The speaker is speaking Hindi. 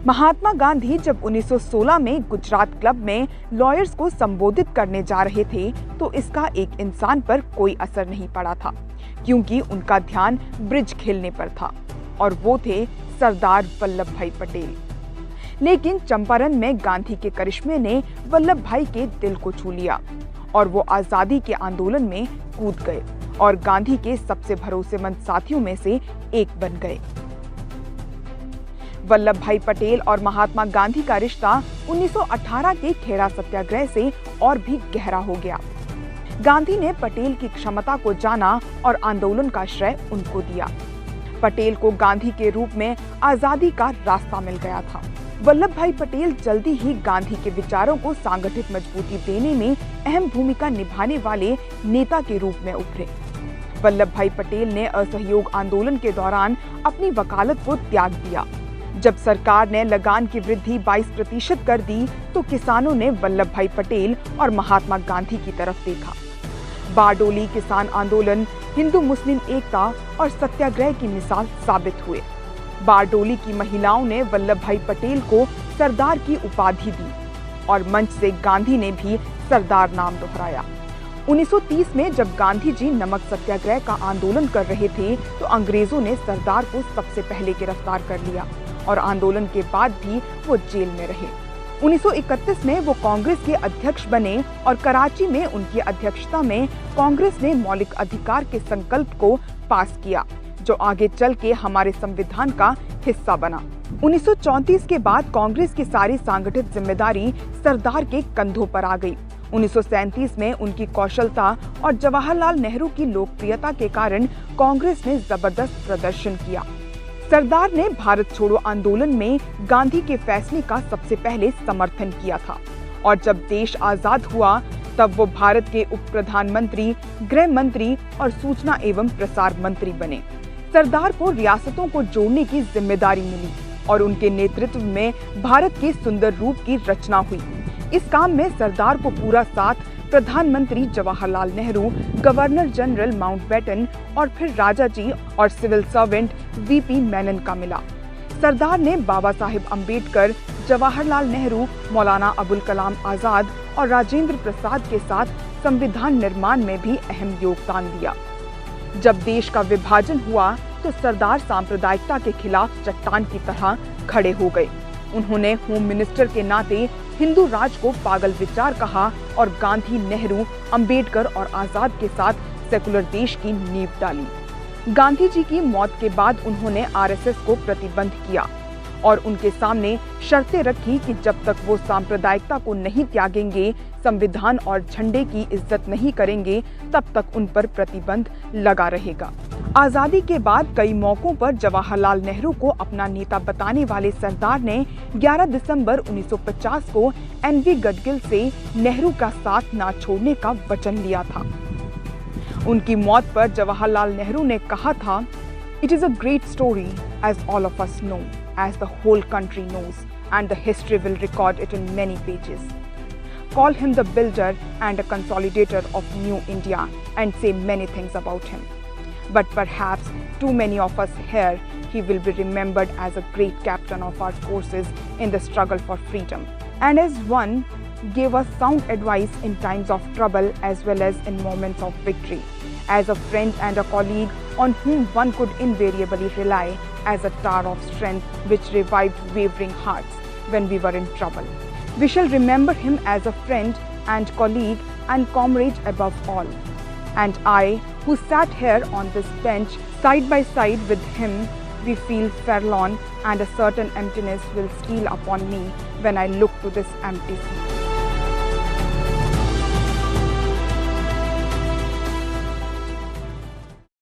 महात्मा गांधी जब 1916 में गुजरात क्लब में लॉयर्स को संबोधित करने जा रहे थे तो इसका एक इंसान पर कोई असर नहीं पड़ा था, क्योंकि उनका ध्यान ब्रिज खेलने पर था और वो थे सरदार वल्लभ भाई पटेल। लेकिन चंपारण में गांधी के करिश्मे ने वल्लभ भाई के दिल को छू लिया और वो आजादी के आंदोलन में कूद गए और गांधी के सबसे भरोसेमंद साथियों में से एक बन गए। वल्लभ भाई पटेल और महात्मा गांधी का रिश्ता 1918 के खेड़ा सत्याग्रह से और भी गहरा हो गया। गांधी ने पटेल की क्षमता को जाना और आंदोलन का श्रेय उनको दिया। पटेल को गांधी के रूप में आजादी का रास्ता मिल गया था। वल्लभ भाई पटेल जल्दी ही गांधी के विचारों को सांगठित मजबूती देने में अहम भूमिका निभाने वाले नेता के रूप में उभरे। वल्लभ भाई पटेल ने असहयोग आंदोलन के दौरान अपनी वकालत को त्याग दिया। जब सरकार ने लगान की वृद्धि 22% कर दी तो किसानों ने वल्लभ भाई पटेल और महात्मा गांधी की तरफ देखा। बारडोली किसान आंदोलन हिंदू मुस्लिम एकता और सत्याग्रह की मिसाल साबित हुए। बारडोली की महिलाओं ने वल्लभ भाई पटेल को सरदार की उपाधि दी और मंच से गांधी ने भी सरदार नाम दोहराया। 1930 में जब गांधी जी नमक सत्याग्रह का आंदोलन कर रहे थे तो अंग्रेजों ने सरदार को सबसे पहले गिरफ्तार कर लिया और आंदोलन के बाद भी वो जेल में रहे। 1931 में वो कांग्रेस के अध्यक्ष बने और कराची में उनकी अध्यक्षता में कांग्रेस ने मौलिक अधिकार के संकल्प को पास किया, जो आगे चल के हमारे संविधान का हिस्सा बना। 1934 के बाद कांग्रेस की सारी सांगठित जिम्मेदारी सरदार के कंधों पर आ गई। 1937 में उनकी कौशलता और जवाहरलाल नेहरू की लोकप्रियता के कारण कांग्रेस ने जबरदस्त प्रदर्शन किया। सरदार ने भारत छोड़ो आंदोलन में गांधी के फैसले का सबसे पहले समर्थन किया था और जब देश आजाद हुआ तब वो भारत के उप प्रधानमंत्री, गृह मंत्री और सूचना एवं प्रसार मंत्री बने। सरदार को रियासतों को जोड़ने की जिम्मेदारी मिली और उनके नेतृत्व में भारत के सुंदर रूप की रचना हुई। इस काम में सरदार को पूरा साथ प्रधानमंत्री Jawaharlal Nehru, governor general Mountbatten और फिर राजा जी और सिविल सर्वेंट वीपी मेनन का मिला। सरदार ने बाबा साहिब अम्बेडकर, जवाहरलाल नेहरू, मौलाना अबुल कलाम आजाद और राजेंद्र प्रसाद के साथ संविधान निर्माण में भी अहम योगदान दिया। जब देश का विभाजन हुआ तो सरदार सांप्रदायिकता के खिलाफ चट्टान की तरह खड़े हो गए। उन्होंने होम मिनिस्टर के नाते हिंदू राज को पागल विचार कहा और गांधी, नेहरू, अंबेडकर और आजाद के साथ सेकुलर देश की नींव डाली। गांधी जी की मौत के बाद उन्होंने आरएसएस को प्रतिबंध किया और उनके सामने शर्तें रखी कि जब तक वो सांप्रदायिकता को नहीं त्यागेंगे, संविधान और झंडे की इज्जत नहीं करेंगे, तब तक उन पर प्रतिबंध लगा रहेगा। आजादी के बाद कई मौकों पर जवाहरलाल नेहरू को अपना नेता बताने वाले सरदार ने 11 दिसंबर 1950 को एनवी गडगिल से नेहरू का साथ ना छोड़ने का वचन लिया था। उनकी मौत पर जवाहरलाल नेहरू ने कहा था, "It is a great story as all of us know, as the whole country knows, and the history will record it in many pages. Call him the builder and a consolidator of New India and say many things about him. But perhaps too many of us here, he will be remembered as a great captain of our forces in the struggle for freedom, and as one gave us sound advice in times of trouble as well as in moments of victory, as a friend and a colleague on whom one could invariably rely, as a tower of strength which revived wavering hearts when we were in trouble. We shall remember him as a friend and colleague and comrade above all. And I, who sat here on this bench side by side with him, we feel forlorn, and a certain emptiness will steal upon me when I look to this empty seat."